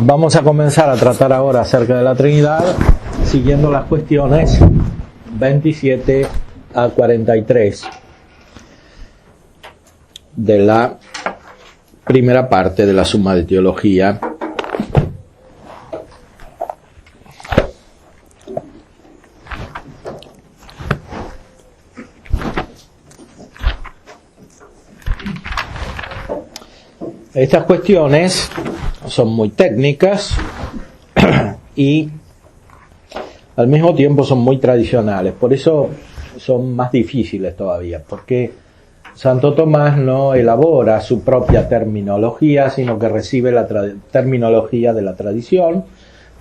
Vamos a comenzar a tratar ahora acerca de la Trinidad, siguiendo las cuestiones 27 a 43 de la primera parte de la Suma de Teología. Estas cuestiones son muy técnicas y al mismo tiempo son muy tradicionales, por eso son más difíciles todavía, porque Santo Tomás no elabora su propia terminología, sino que recibe la terminología de la tradición,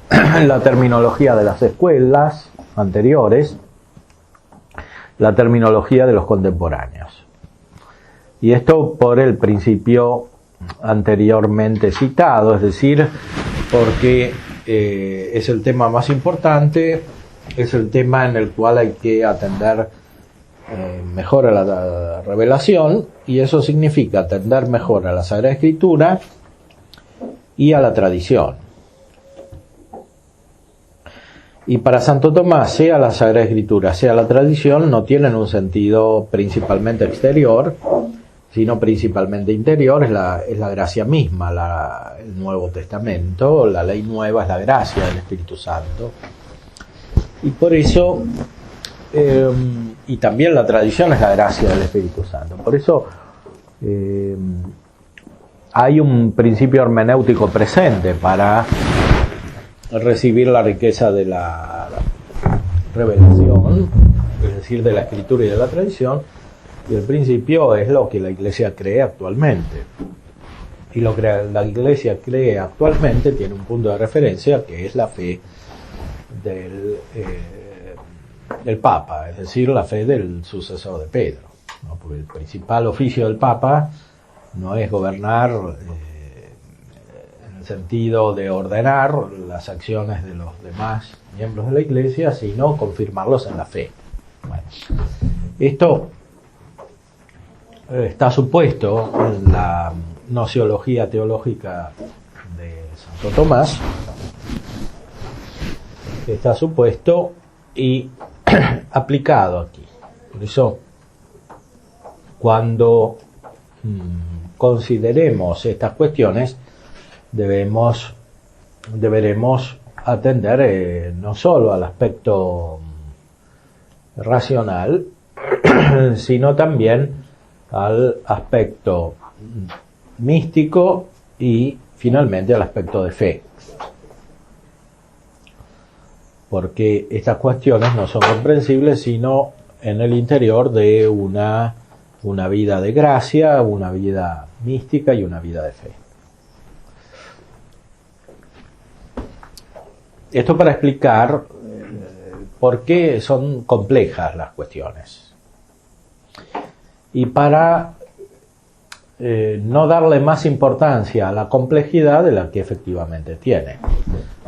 la terminología de las escuelas anteriores, la terminología de los contemporáneos. Y esto por el principio anteriormente citado, es decir, porque es el tema más importante, es el tema en el cual hay que atender mejor a la revelación, y eso significa atender mejor a la Sagrada Escritura y a la tradición. Y para Santo Tomás, sea la Sagrada Escritura, sea la tradición, no tienen un sentido principalmente exterior, sino principalmente interior. Es la gracia misma, el Nuevo Testamento, la ley nueva es la gracia del Espíritu Santo. Y por eso, y también la tradición es la gracia del Espíritu Santo. Por eso hay un principio hermenéutico presente para recibir la riqueza de la revelación, es decir, de la Escritura y de la tradición. Y el principio es lo que la Iglesia cree actualmente. Y lo que la Iglesia cree actualmente tiene un punto de referencia, que es la fe del Papa, es decir, la fe del sucesor de Pedro, ¿no? Porque el principal oficio del Papa no es gobernar en el sentido de ordenar las acciones de los demás miembros de la Iglesia, sino confirmarlos en la fe. Bueno, esto está supuesto en la gnoseología teológica de Santo Tomás, está supuesto y aplicado aquí. Por eso, cuando consideremos estas cuestiones, deberemos atender no solo al aspecto racional, sino también al aspecto místico y finalmente al aspecto de fe, porque estas cuestiones no son comprensibles sino en el interior de una vida de gracia, una vida mística y una vida de fe. Esto para explicar por qué son complejas las cuestiones. Y para no darle más importancia a la complejidad de la que efectivamente tiene.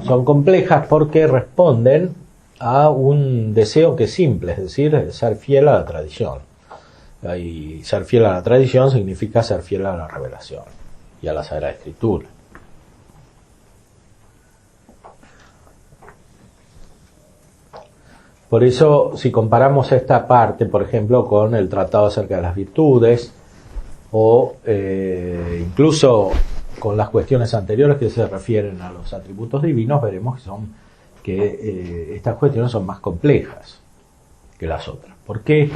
Son complejas porque responden a un deseo que es simple, es decir, ser fiel a la tradición. Y ser fiel a la tradición significa ser fiel a la revelación y a la Sagrada Escritura. Por eso, si comparamos esta parte, por ejemplo, con el tratado acerca de las virtudes, o incluso con las cuestiones anteriores que se refieren a los atributos divinos, veremos que estas cuestiones son más complejas que las otras. Porque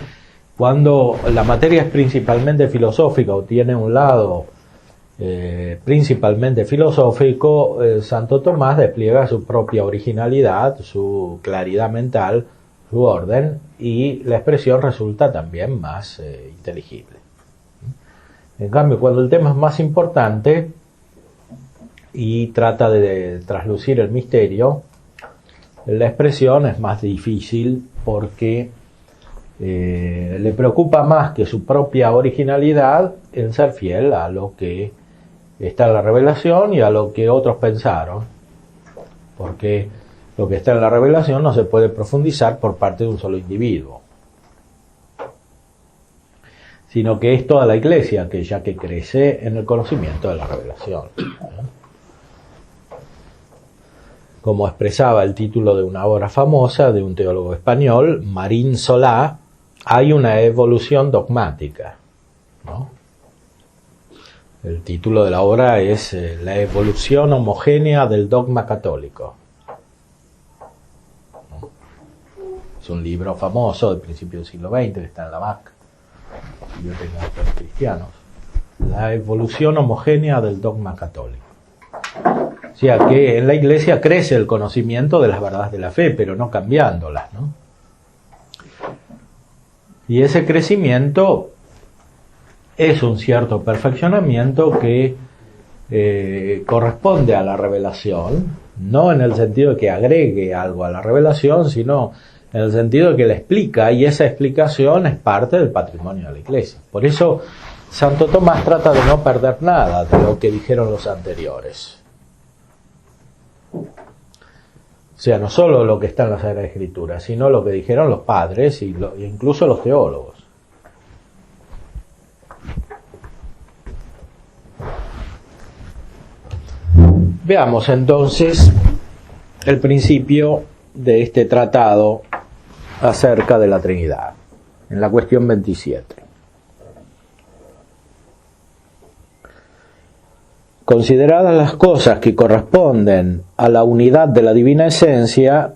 cuando la materia es principalmente filosófica o tiene un lado principalmente filosófico, Santo Tomás despliega su propia originalidad, su claridad mental, su orden, y la expresión resulta también más inteligible. En cambio, cuando el tema es más importante y trata de traslucir el misterio, la expresión es más difícil porque le preocupa más que su propia originalidad en ser fiel a lo que está en la revelación y a lo que otros pensaron, porque lo que está en la revelación no se puede profundizar por parte de un solo individuo, sino que es toda la Iglesia aquella que crece en el conocimiento de la revelación. como expresaba el título de una obra famosa de un teólogo español, Marín Solá, hay una evolución dogmática, ¿no? El título de la obra es La evolución homogénea del dogma católico. Es un libro famoso del principio del siglo XX, que está en la BAC, Biblioteca de Autores Cristianos. La evolución homogénea del dogma católico. O sea que en la Iglesia crece el conocimiento de las verdades de la fe, pero no cambiándolas, ¿no? Y ese crecimiento es un cierto perfeccionamiento que corresponde a la revelación, no en el sentido de que agregue algo a la revelación, sino en el sentido de que la explica, y esa explicación es parte del patrimonio de la Iglesia. Por eso Santo Tomás trata de no perder nada de lo que dijeron los anteriores. O sea, no solo lo que está en la Sagrada Escritura, sino lo que dijeron los padres e incluso los teólogos. Veamos entonces el principio de este tratado acerca de la Trinidad, en la cuestión 27. Consideradas las cosas que corresponden a la unidad de la divina esencia,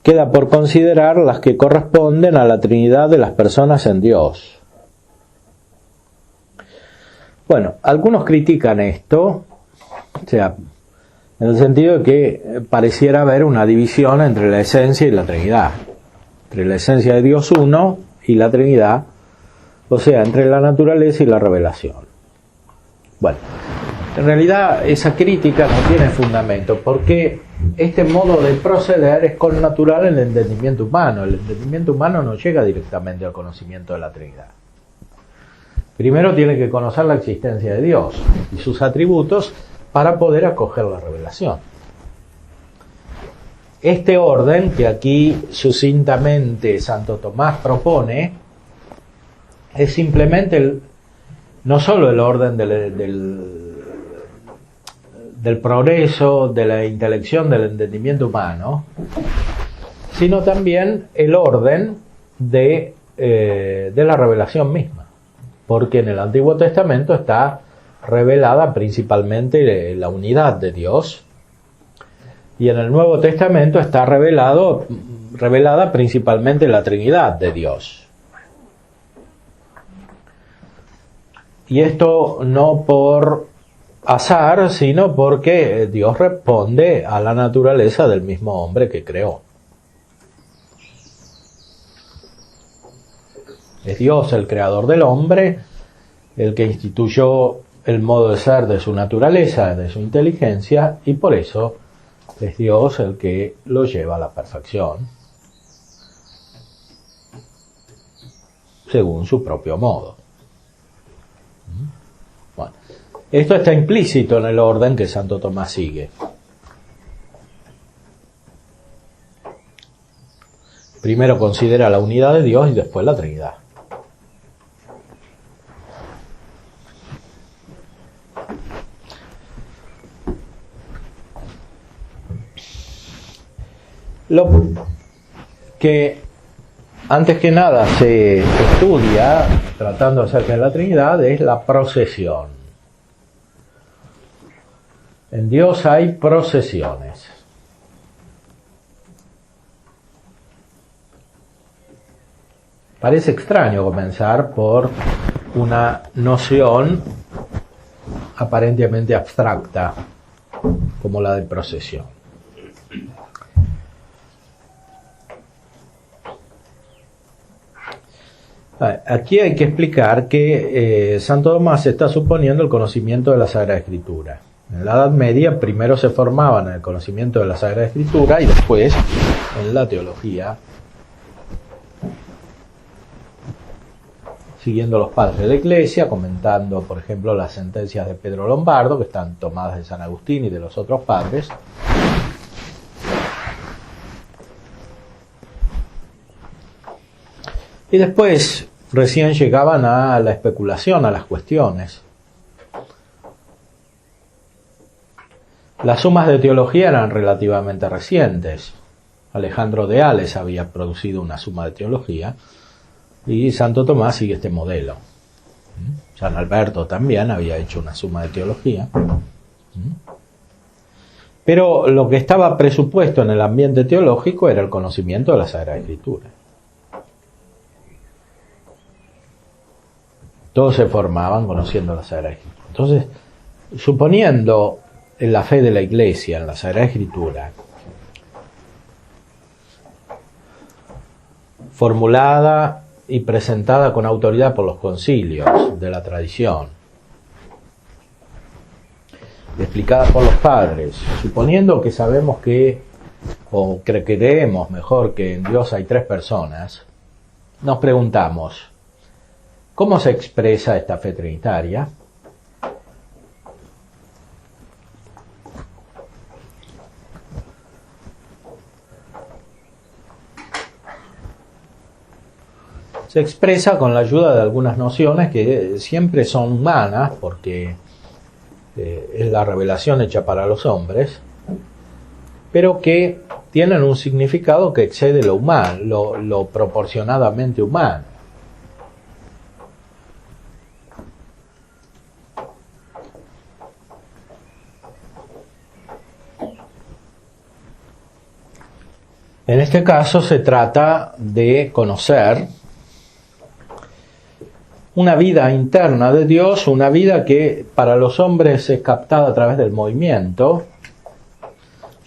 queda por considerar las que corresponden a la Trinidad de las personas en Dios. Bueno, algunos critican esto, o sea, en el sentido de que pareciera haber una división entre la esencia y la Trinidad, entre la esencia de Dios uno y la Trinidad, o sea, entre la naturaleza y la revelación. Bueno, en realidad esa crítica no tiene fundamento, porque este modo de proceder es connatural en el entendimiento humano. El entendimiento humano no llega directamente al conocimiento de la Trinidad. Primero tiene que conocer la existencia de Dios y sus atributos para poder acoger la revelación. Este orden que aquí sucintamente Santo Tomás propone es simplemente no solo el orden del progreso, de la intelección, del entendimiento humano, sino también el orden de la revelación misma, porque en el Antiguo Testamento está revelada principalmente la unidad de Dios, y en el Nuevo Testamento está revelada principalmente la Trinidad de Dios. Y esto no por azar, sino porque Dios responde a la naturaleza del mismo hombre que creó. Es Dios el creador del hombre, el que instituyó el modo de ser de su naturaleza, de su inteligencia, y por eso es Dios el que lo lleva a la perfección, según su propio modo. Bueno, esto está implícito en el orden que Santo Tomás sigue. Primero considera la unidad de Dios y después la Trinidad. Lo que antes que nada se estudia, tratando acerca de la Trinidad, es la procesión. En Dios hay procesiones. Parece extraño comenzar por una noción aparentemente abstracta, como la de procesión. Aquí hay que explicar que Santo Tomás está suponiendo el conocimiento de la Sagrada Escritura. En la Edad Media primero se formaban en el conocimiento de la Sagrada Escritura y después en la teología, siguiendo los padres de la Iglesia, comentando, por ejemplo, las sentencias de Pedro Lombardo, que están tomadas de San Agustín y de los otros padres. Y después recién llegaban a la especulación, a las cuestiones. Las sumas de teología eran relativamente recientes. Alejandro de Ales había producido una suma de teología y Santo Tomás sigue este modelo. San Alberto también había hecho una suma de teología. Pero lo que estaba presupuesto en el ambiente teológico era el conocimiento de la Sagrada Escritura. Todos se formaban conociendo la Sagrada Escritura. Entonces, suponiendo en la fe de la Iglesia, en la Sagrada Escritura, formulada y presentada con autoridad por los concilios de la tradición, explicada por los padres, suponiendo que sabemos que, o que creemos mejor, que en Dios hay tres personas, nos preguntamos, ¿cómo se expresa esta fe trinitaria? Se expresa con la ayuda de algunas nociones que siempre son humanas, porque es la revelación hecha para los hombres, pero que tienen un significado que excede lo humano, lo proporcionadamente humano. En este caso se trata de conocer una vida interna de Dios, una vida que para los hombres es captada a través del movimiento.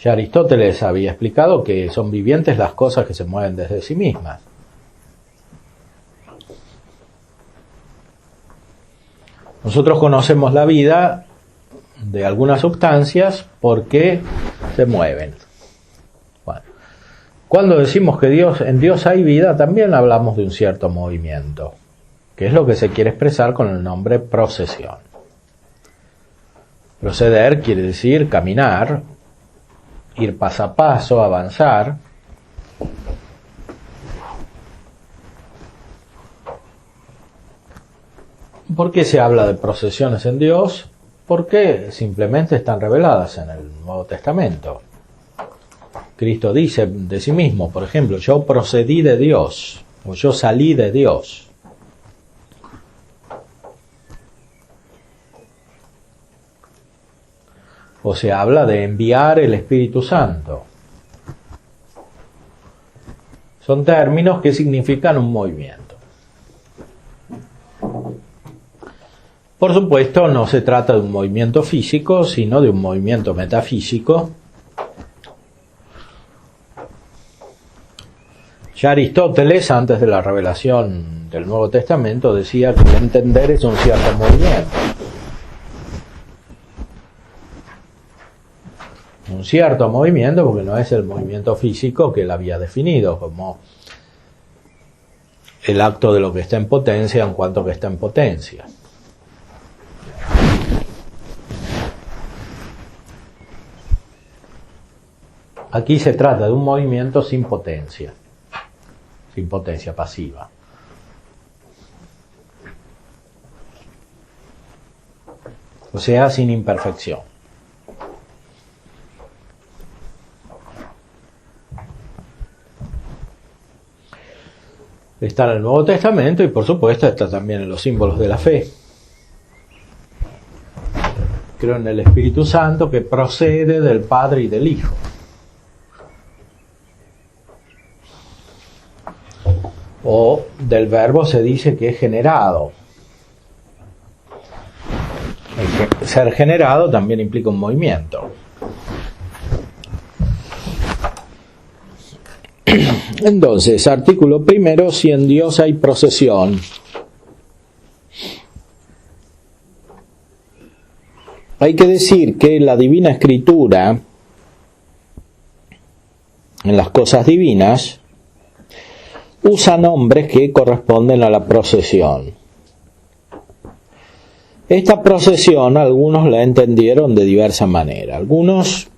Ya Aristóteles había explicado que son vivientes las cosas que se mueven desde sí mismas. Nosotros conocemos la vida de algunas sustancias porque se mueven. Bueno, cuando decimos que en Dios hay vida, también hablamos de un cierto movimiento, que es lo que se quiere expresar con el nombre procesión. Proceder quiere decir caminar, ir paso a paso, avanzar. ¿Por qué se habla de procesiones en Dios? Porque simplemente están reveladas en el Nuevo Testamento. Cristo dice de sí mismo, por ejemplo, yo procedí de Dios, o yo salí de Dios. O se habla de enviar el Espíritu Santo. Son términos que significan un movimiento. Por supuesto, no se trata de un movimiento físico, sino de un movimiento metafísico. Ya Aristóteles, antes de la revelación del Nuevo Testamento, decía que el entender es un cierto movimiento. Un cierto movimiento, porque no es el movimiento físico que él había definido como el acto de lo que está en potencia en cuanto que está en potencia. Aquí se trata de un movimiento sin potencia pasiva. O sea, sin imperfección. Está en el Nuevo Testamento y por supuesto está también en los símbolos de la fe. Creo en el Espíritu Santo que procede del Padre y del Hijo. O del verbo se dice que es generado. Ser generado también implica un movimiento. Entonces, artículo primero, si en Dios hay procesión. Hay que decir que la Divina Escritura, en las cosas divinas, usa nombres que corresponden a la procesión. Esta procesión algunos la entendieron de diversa manera. Algunos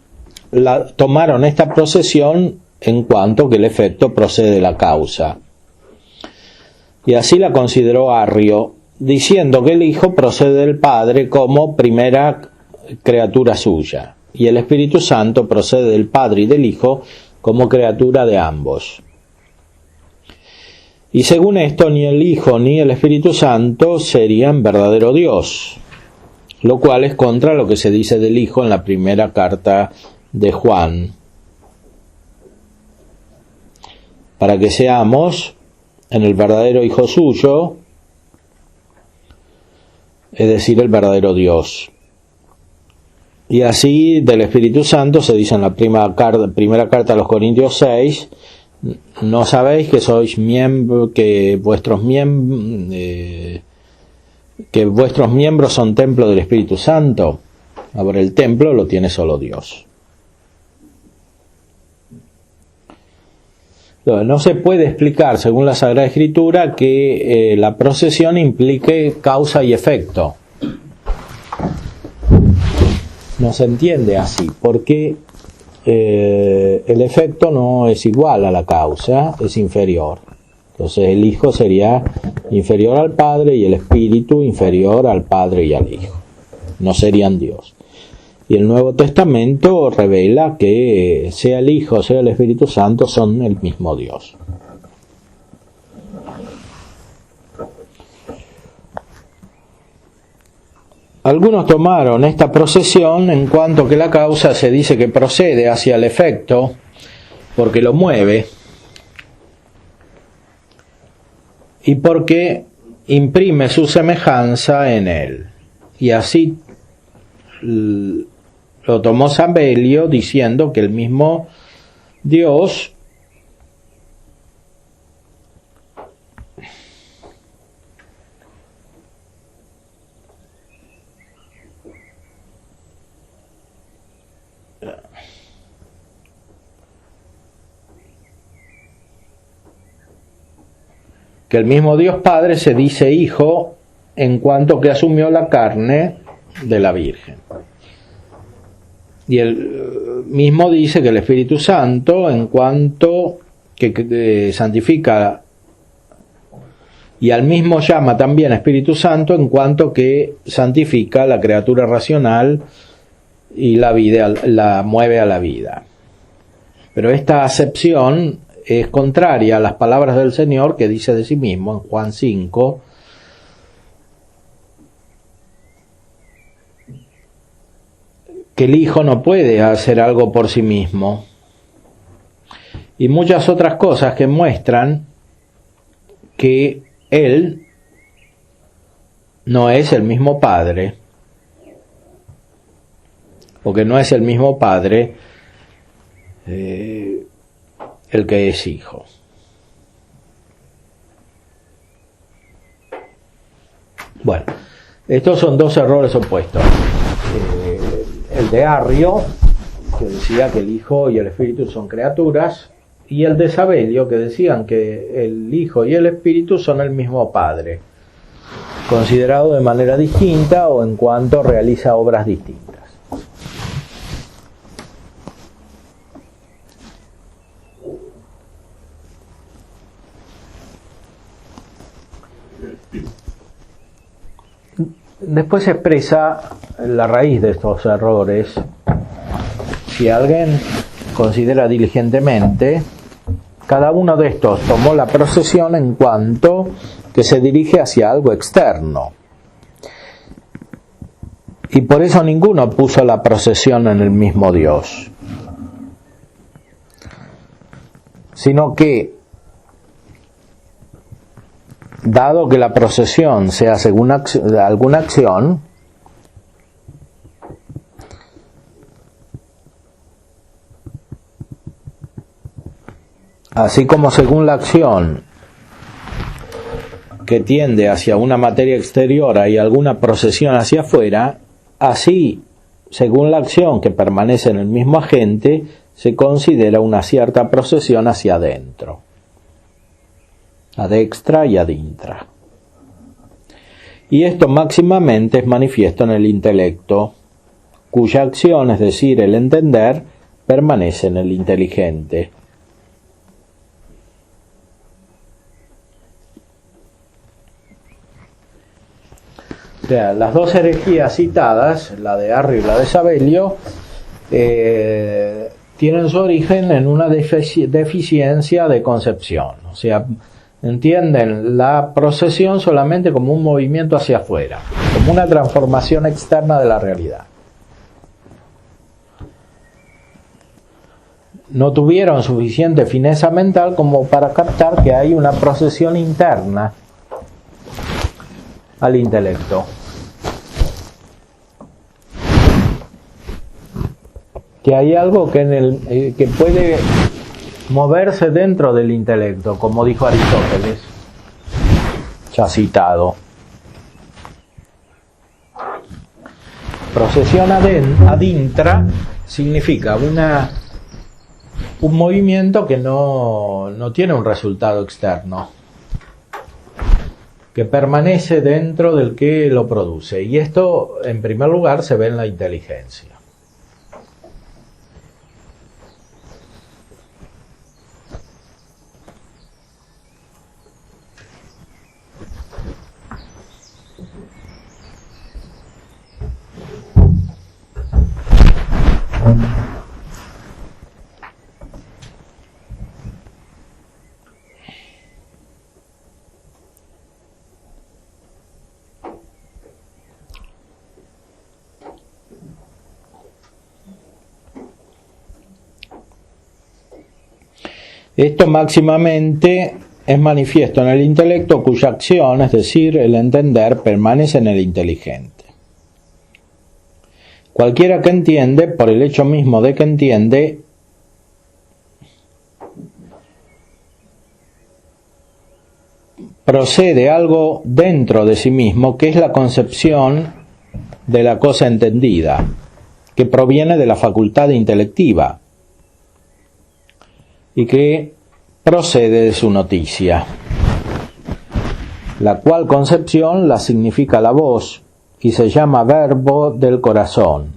tomaron esta procesión en cuanto que el efecto procede de la causa. Y así la consideró Arrio, diciendo que el Hijo procede del Padre como primera criatura suya. y el Espíritu Santo procede del Padre y del Hijo como criatura de ambos. Y según esto, ni el Hijo ni el Espíritu Santo serían verdadero Dios, lo cual es contra lo que se dice del Hijo en la primera carta de Juan, para que seamos en el verdadero Hijo suyo, es decir, el verdadero Dios. Y así del Espíritu Santo se dice en la primera carta a los Corintios 6, ¿no sabéis que sois miembros, que vuestros miembros son templo del Espíritu Santo? Ahora el templo lo tiene solo Dios. No se puede explicar, según la Sagrada Escritura, que la procesión implique causa y efecto. No se entiende así, porque el efecto no es igual a la causa, es inferior. Entonces el Hijo sería inferior al Padre y el Espíritu inferior al Padre y al Hijo. No serían Dios. Y el Nuevo Testamento revela que sea el Hijo, sea el Espíritu Santo, son el mismo Dios. Algunos tomaron esta procesión en cuanto que la causa se dice que procede hacia el efecto, porque lo mueve, y porque imprime su semejanza en él. Y así lo tomó Sabelio diciendo que el mismo Dios Padre se dice Hijo en cuanto que asumió la carne de la Virgen. Y él mismo dice que el Espíritu Santo, en cuanto que santifica, y al mismo llama también Espíritu Santo en cuanto que santifica la criatura racional y la vida, la mueve a la vida. Pero esta acepción es contraria a las palabras del Señor, que dice de sí mismo en Juan 5, que el Hijo no puede hacer algo por sí mismo, y muchas otras cosas que muestran que Él no es el mismo Padre, porque no es el mismo Padre el que es Hijo. Bueno, estos son dos errores opuestos. El de Arrio, que decía que el Hijo y el Espíritu son criaturas, y el de Sabelio, que decían que el Hijo y el Espíritu son el mismo Padre, considerado de manera distinta o en cuanto realiza obras distintas. Después se expresa la raíz de estos errores. Si alguien considera diligentemente, cada uno de estos tomó la procesión en cuanto que se dirige hacia algo externo. Y por eso ninguno puso la procesión en el mismo Dios, sino que, dado que la procesión sea según alguna acción, así como según la acción que tiende hacia una materia exterior hay alguna procesión hacia afuera, así, según la acción que permanece en el mismo agente, se considera una cierta procesión hacia adentro, ad extra y ad intra. Y esto máximamente es manifiesto en el intelecto, cuya acción, es decir, el entender, permanece en el inteligente. O sea, las dos herejías citadas, la de Arrio y la de Sabelio, tienen su origen en una deficiencia de concepción. O sea, entienden la procesión solamente como un movimiento hacia afuera, como una transformación externa de la realidad. No tuvieron suficiente fineza mental como para captar que hay una procesión interna al intelecto. Que hay algo que, que puede moverse dentro del intelecto, como dijo Aristóteles, ya citado. Procesión ad intra significa un movimiento que no tiene un resultado externo, que permanece dentro del que lo produce. Y esto, en primer lugar, se ve en la inteligencia. Esto máximamente es manifiesto en el intelecto cuya acción, es decir, el entender, permanece en el inteligente. Cualquiera que entiende, por el hecho mismo de que entiende, procede algo dentro de sí mismo, que es la concepción de la cosa entendida, que proviene de la facultad intelectiva y que procede de su noticia, la cual concepción la significa la voz y se llama verbo del corazón.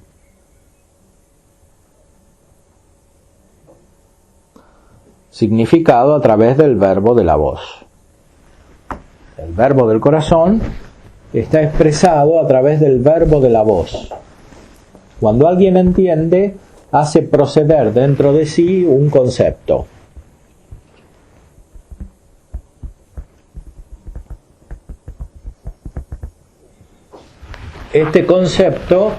Significado a través del verbo de la voz. El verbo del corazón está expresado a través del verbo de la voz. Cuando alguien entiende, hace proceder dentro de sí un concepto. Este concepto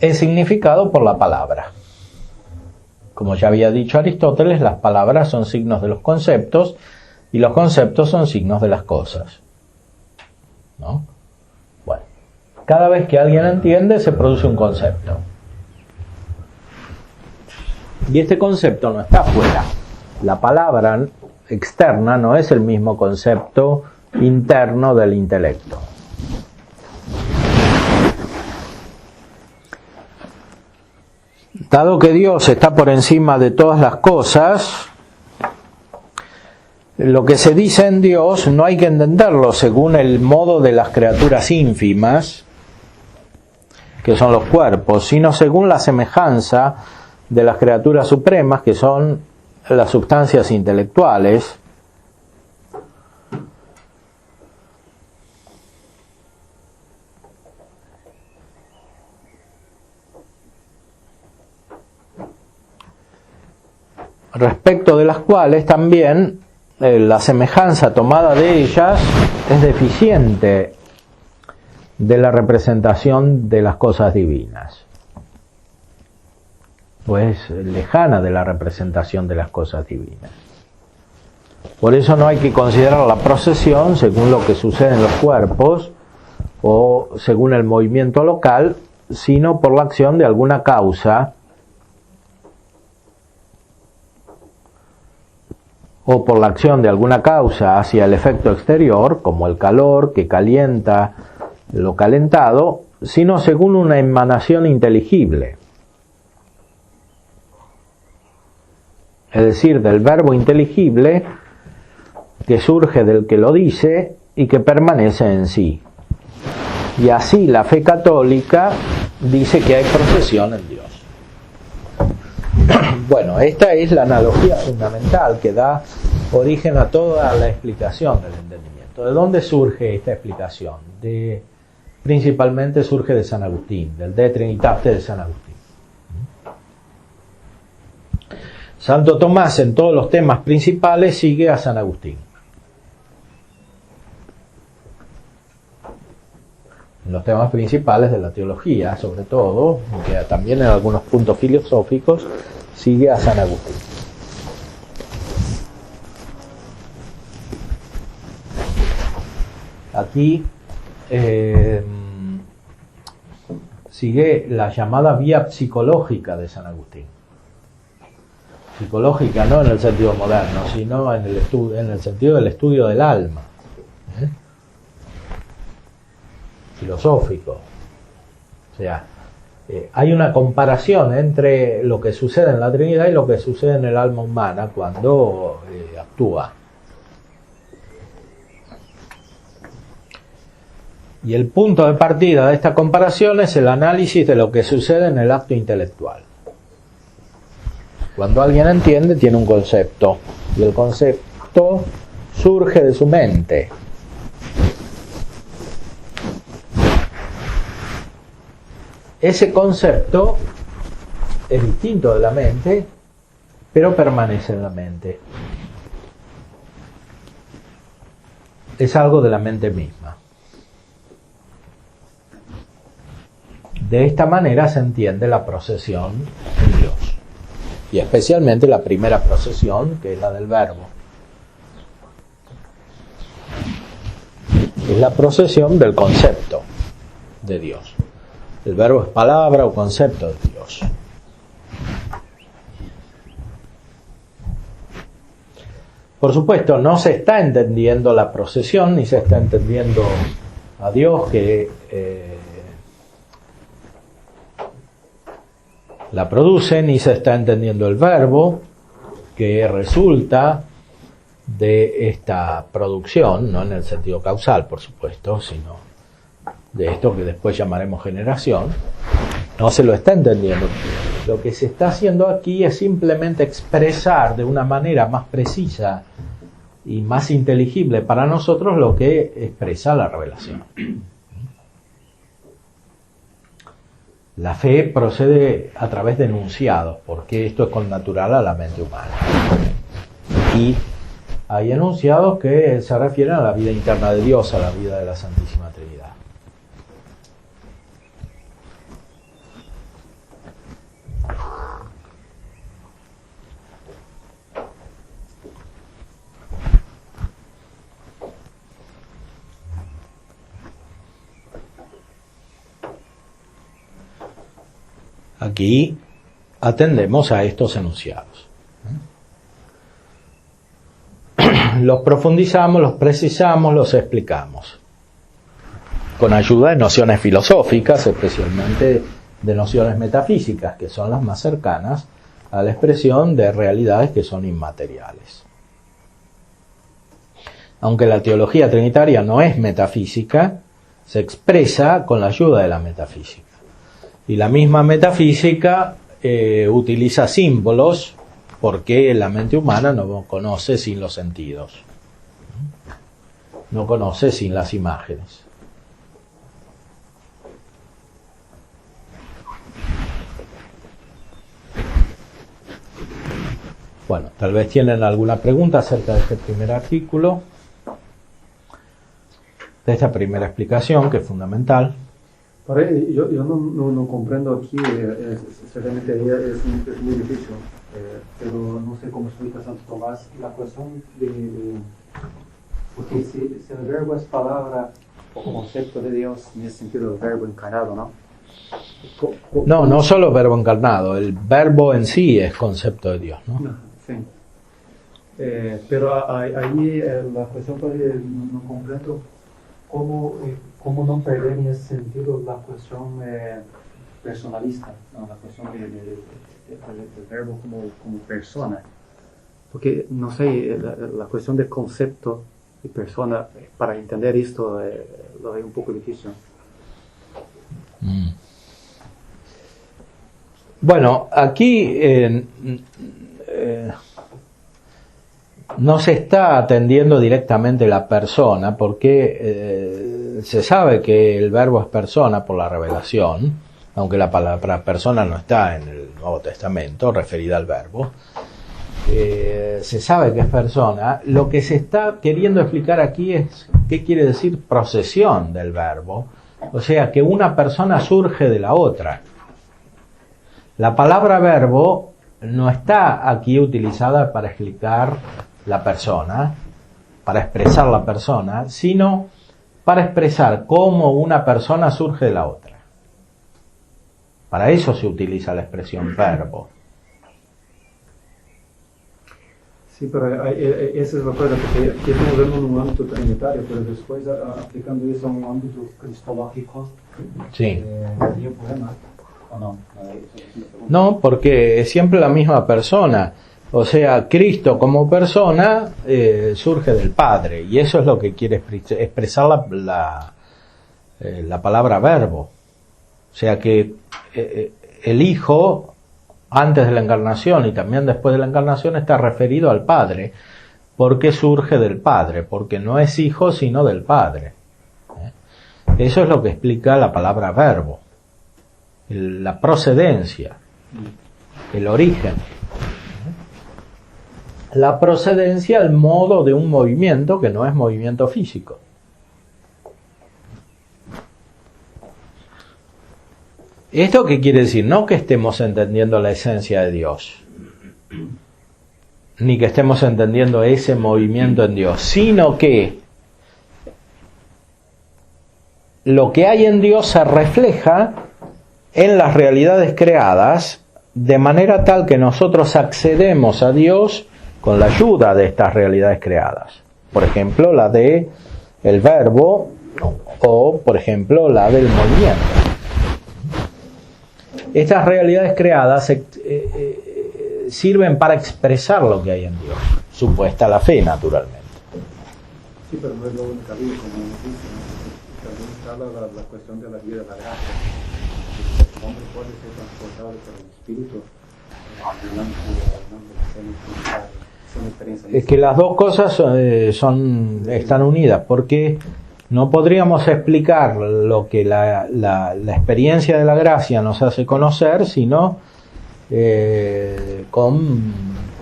es significado por la palabra. Como ya había dicho Aristóteles, las palabras son signos de los conceptos y los conceptos son signos de las cosas, ¿no? Bueno, cada vez que alguien entiende se produce un concepto. Y este concepto no está afuera. La palabra externa no es el mismo concepto interno del intelecto. Dado que Dios está por encima de todas las cosas, lo que se dice en Dios no hay que entenderlo según el modo de las criaturas ínfimas, que son los cuerpos, sino según la semejanza de las criaturas supremas, que son las sustancias intelectuales. Respecto de las cuales también la semejanza tomada de ellas es deficiente de la representación de las cosas divinas, pues lejana de la representación de las cosas divinas. Por eso no hay que considerar la procesión según lo que sucede en los cuerpos o según el movimiento local, sino por la acción de alguna causa o por la acción de alguna causa hacia el efecto exterior, como el calor que calienta lo calentado, sino según una emanación inteligible, es decir, del verbo inteligible que surge del que lo dice y que permanece en sí. Y así la fe católica dice que hay procesión en Dios. Bueno, esta es la analogía fundamental que da origen a toda la explicación del entendimiento. ¿De dónde surge esta explicación? De principalmente surge de San Agustín, del De Trinitate de San Agustín. Santo Tomás en todos los temas principales sigue a San Agustín. En los temas principales de la teología, sobre todo, aunque también en algunos puntos filosóficos, sigue a San Agustín. Aquí sigue la llamada vía psicológica de San Agustín. Psicológica no en el sentido moderno, sino en el sentido del estudio del alma. Filosófico. O sea, hay una comparación entre lo que sucede en la Trinidad y lo que sucede en el alma humana cuando actúa. Y el punto de partida de esta comparación es el análisis de lo que sucede en el acto intelectual. Cuando alguien entiende, tiene un concepto, y el concepto surge de su mente. Ese concepto es distinto de la mente, pero permanece en la mente. Es algo de la mente misma. De esta manera se entiende la procesión en Dios. Y especialmente la primera procesión, que es la del Verbo. Es la procesión del concepto de Dios. El Verbo es palabra o concepto de Dios. Por supuesto, no se está entendiendo la procesión, ni se está entendiendo a Dios que la produce, ni se está entendiendo el verbo que resulta de esta producción, no en el sentido causal, por supuesto, sino de esto que después llamaremos generación. No se lo está entendiendo. Lo que se está haciendo aquí es simplemente expresar de una manera más precisa y más inteligible para nosotros lo que expresa la revelación. La fe procede a través de enunciados, porque esto es connatural a la mente humana. Y hay enunciados que se refieren a la vida interna de Dios, a la vida de la Santísima Trinidad. Aquí atendemos a estos enunciados. Los profundizamos, los precisamos, los explicamos. Con ayuda de nociones filosóficas, especialmente de nociones metafísicas, que son las más cercanas a la expresión de realidades que son inmateriales. Aunque la teología trinitaria no es metafísica, se expresa con la ayuda de la metafísica. Y la misma metafísica utiliza símbolos porque la mente humana no conoce sin los sentidos, no conoce sin las imágenes. Bueno, tal vez tienen alguna pregunta acerca de este primer artículo, de esta primera explicación que es fundamental. Yo no comprendo aquí, realmente es muy difícil, pero no sé cómo explica Santo Tomás la cuestión porque si el verbo es palabra o concepto de Dios, en el sentido del verbo encarnado, ¿no? No solo verbo encarnado, el verbo en sí es concepto de Dios, ¿no? Sí. Pero ahí la cuestión todavía no comprendo cómo no perder en ese sentido la cuestión personalista, ¿no? La cuestión del verbo como persona. Porque, no sé, la cuestión del concepto y persona, para entender esto, lo veo un poco difícil. Bueno, aquí no se está atendiendo directamente la persona porque se sabe que el verbo es persona por la revelación, aunque la palabra persona no está en el Nuevo Testamento referida al verbo. Se sabe que es persona. Lo que se está queriendo explicar aquí es qué quiere decir procesión del verbo, o sea que una persona surge de la otra. La palabra verbo no está aquí utilizada para explicar la persona, para expresar la persona, sino para expresar cómo una persona surge de la otra. Para eso se utiliza la expresión verbo. Sí, pero esa es la cosa, porque aquí estamos viendo en un ámbito trinitario, pero después aplicando eso a un ámbito cristológico, Sí. ¿habría problema o no? No, porque es siempre la misma persona. O sea, Cristo como persona surge del Padre, y eso es lo que quiere expresar la palabra verbo. O sea que el Hijo, antes de la encarnación y también después de la encarnación, está referido al Padre, porque surge del Padre, porque no es Hijo sino del Padre. Eso es lo que explica la palabra verbo, la procedencia, el origen. La procedencia, el modo de un movimiento que no es movimiento físico. ¿Esto qué quiere decir? No que estemos entendiendo la esencia de Dios, ni que estemos entendiendo ese movimiento en Dios, sino que lo que hay en Dios se refleja en las realidades creadas, de manera tal que nosotros accedemos a Dios con la ayuda de estas realidades creadas. Por ejemplo, la de el verbo, o por ejemplo la del movimiento. Estas realidades creadas sirven para expresar lo que hay en Dios, supuesta la fe, naturalmente. Sí, pero no es lo único, como dice, también está la cuestión de la vida de la gracia. El hombre puede ser transportado por el Espíritu Es que las dos cosas están unidas, porque no podríamos explicar lo que la experiencia de la gracia nos hace conocer, sino con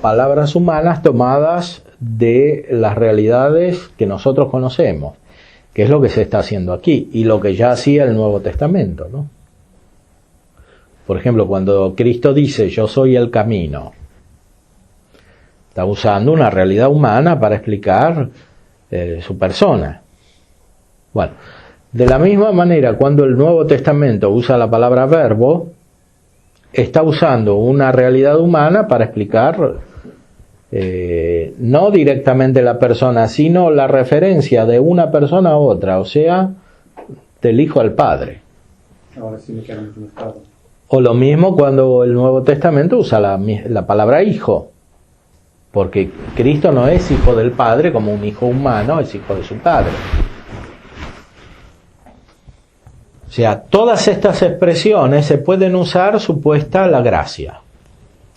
palabras humanas tomadas de las realidades que nosotros conocemos, que es lo que se está haciendo aquí, y lo que ya hacía el Nuevo Testamento, ¿no? Por ejemplo, cuando Cristo dice, yo soy el camino, está usando una realidad humana para explicar su persona. Bueno, de la misma manera, cuando el Nuevo Testamento usa la palabra verbo, está usando una realidad humana para explicar no directamente la persona, sino la referencia de una persona a otra, o sea, del Hijo al Padre. Ahora sí me queda muy claro. O lo mismo cuando el Nuevo Testamento usa la palabra hijo, porque Cristo no es hijo del Padre como un hijo humano, es hijo de su Padre. O sea, todas estas expresiones se pueden usar supuesta la gracia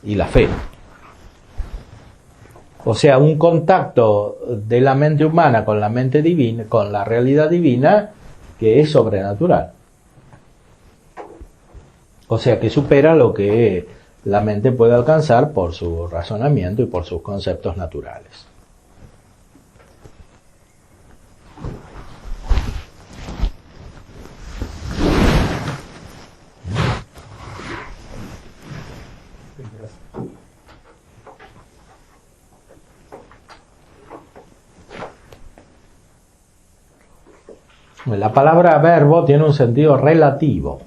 y la fe. O sea, un contacto de la mente humana con la mente divina, con la realidad divina, que es sobrenatural. O sea, que supera lo que la mente puede alcanzar por su razonamiento y por sus conceptos naturales. La palabra verbo tiene un sentido relativo.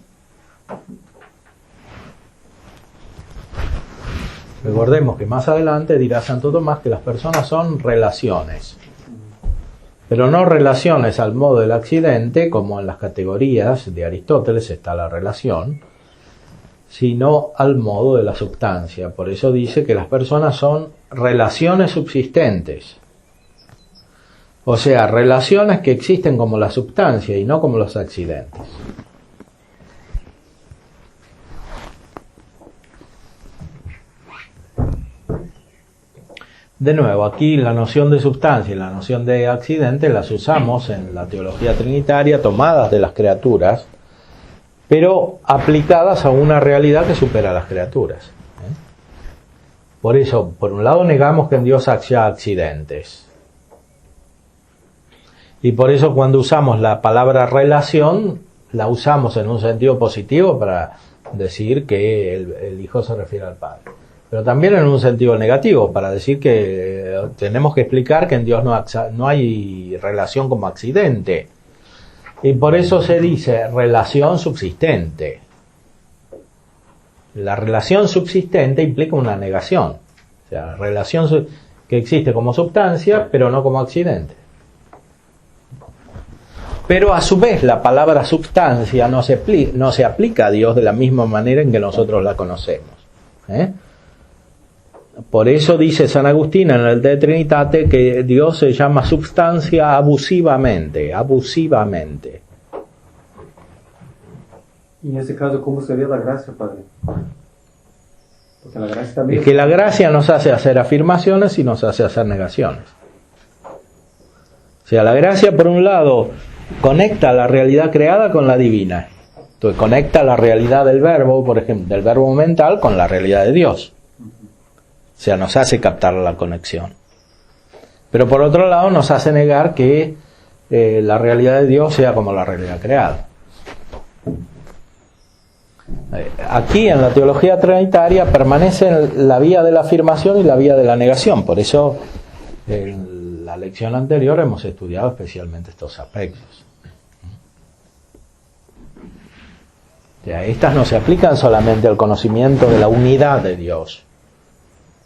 Recordemos que más adelante dirá Santo Tomás que las personas son relaciones, pero no relaciones al modo del accidente, como en las categorías de Aristóteles está la relación, sino al modo de la substancia. Por eso dice que las personas son relaciones subsistentes, o sea, relaciones que existen como la substancia y no como los accidentes. De nuevo, aquí la noción de sustancia y la noción de accidente las usamos en la teología trinitaria, tomadas de las criaturas, pero aplicadas a una realidad que supera a las criaturas. Por eso, por un lado, negamos que en Dios haya accidentes. Y por eso cuando usamos la palabra relación, la usamos en un sentido positivo para decir que el Hijo se refiere al Padre. Pero también en un sentido negativo, para decir que tenemos que explicar que en Dios no hay relación como accidente. Y por eso se dice relación subsistente. La relación subsistente implica una negación. O sea, relación que existe como sustancia, pero no como accidente. Pero a su vez la palabra substancia no se aplica a Dios de la misma manera en que nosotros la conocemos. Por eso dice San Agustín en el De Trinitate que Dios se llama substancia abusivamente. Y en ese caso, ¿cómo sería la gracia, Padre? Porque la gracia también... Es que la gracia nos hace hacer afirmaciones y nos hace hacer negaciones. O sea, la gracia, por un lado, conecta la realidad creada con la divina. Entonces, conecta la realidad del verbo, por ejemplo, del verbo mental, con la realidad de Dios. O sea, nos hace captar la conexión. Pero por otro lado, nos hace negar que la realidad de Dios sea como la realidad creada. Aquí en la teología trinitaria permanecen la vía de la afirmación y la vía de la negación. Por eso en la lección anterior hemos estudiado especialmente estos aspectos. O sea, estas no se aplican solamente al conocimiento de la unidad de Dios,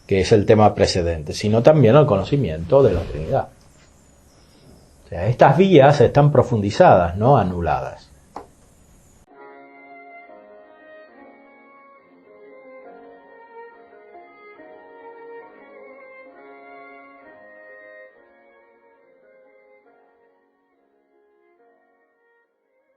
que es el tema precedente, sino también al conocimiento de la Trinidad. O sea, estas vías están profundizadas, no anuladas.